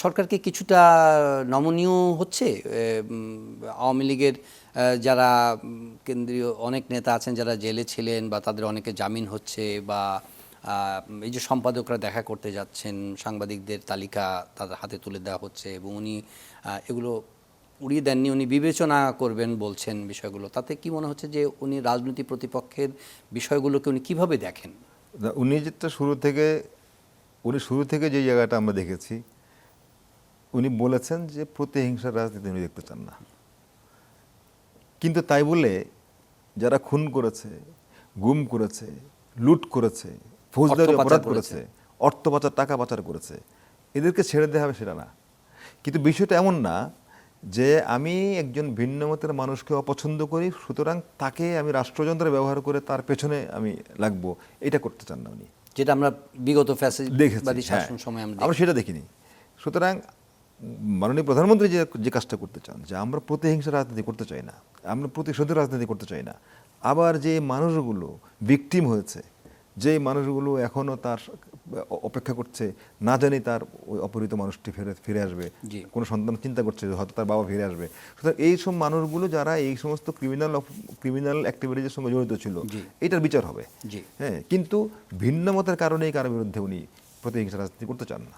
সরকারকে কিছুটা নমনীয় হচ্ছে? আওয়ামী লীগের যারা কেন্দ্রীয় অনেক নেতা আছেন যারা জেলে ছিলেন বা তাদের অনেকে জামিন হচ্ছে, বা এই যে সম্পাদকরা দেখা করতে যাচ্ছেন, সাংবাদিকদের তালিকা তাদের হাতে তুলে দেওয়া হচ্ছে এবং উনি এগুলো উড়িয়ে দেননি, উনি বিবেচনা করবেন বলছেন বিষয়গুলো, তাতে কি মনে হচ্ছে যে উনি রাজনৈতিক প্রতিপক্ষের বিষয়গুলোকে উনি কিভাবে দেখেন? উনি যেটা শুরু থেকে যে জায়গাটা আমরা দেখেছি, উনি বলেছেন যে প্রতিহিংসার রাজনীতি উনি দেখতে চান না। কিন্তু তাই বলে যারা খুন করেছে, গুম করেছে, লুট করেছে, ফৌজদারি অপরাধ করেছে, অর্থ পাচার, টাকা পাচার করেছে, এদেরকে ছেড়ে দেওয়া হবে সেটা না। কিন্তু বিষয়টা এমন না যে আমি একজন ভিন্ন মতের মানুষকে অপছন্দ করি, সুতরাং তাকে আমি রাষ্ট্রযন্ত্র ব্যবহার করে তার পেছনে আমি লাগবো, এটা করতে চান না উনি। যেটা আমরা বিগত ফ্যাসিবাদী হ্যাঁ, শাসন সময় আমরা সেটা দেখিনি। সুতরাং মাননীয় প্রধানমন্ত্রী যে কাজটা করতে চান, যে আমরা প্রতিহিংসা রাজনীতি করতে চাই না, আমরা প্রতিশোধের রাজনীতি করতে চাই না। আবার যে মানুষগুলো ভিকটিম হয়েছে, যে মানুষগুলো এখনও তার অপেক্ষা করছে, না জানি তার ওই অপহৃত মানুষটি ফিরে আসবে, কোনো সন্তান চিন্তা করছে হয়তো তার বাবা ফিরে আসবে, সুতরাং এইসব মানুষগুলো যারা এই সমস্ত ক্রিমিনাল অ্যাক্টিভিটিজের সঙ্গে জড়িত ছিল, এটার বিচার হবে। হ্যাঁ, কিন্তু ভিন্ন মতের কারণেই কারোর বিরুদ্ধে উনি প্রতিহিংসা রাজনীতি করতে চান না।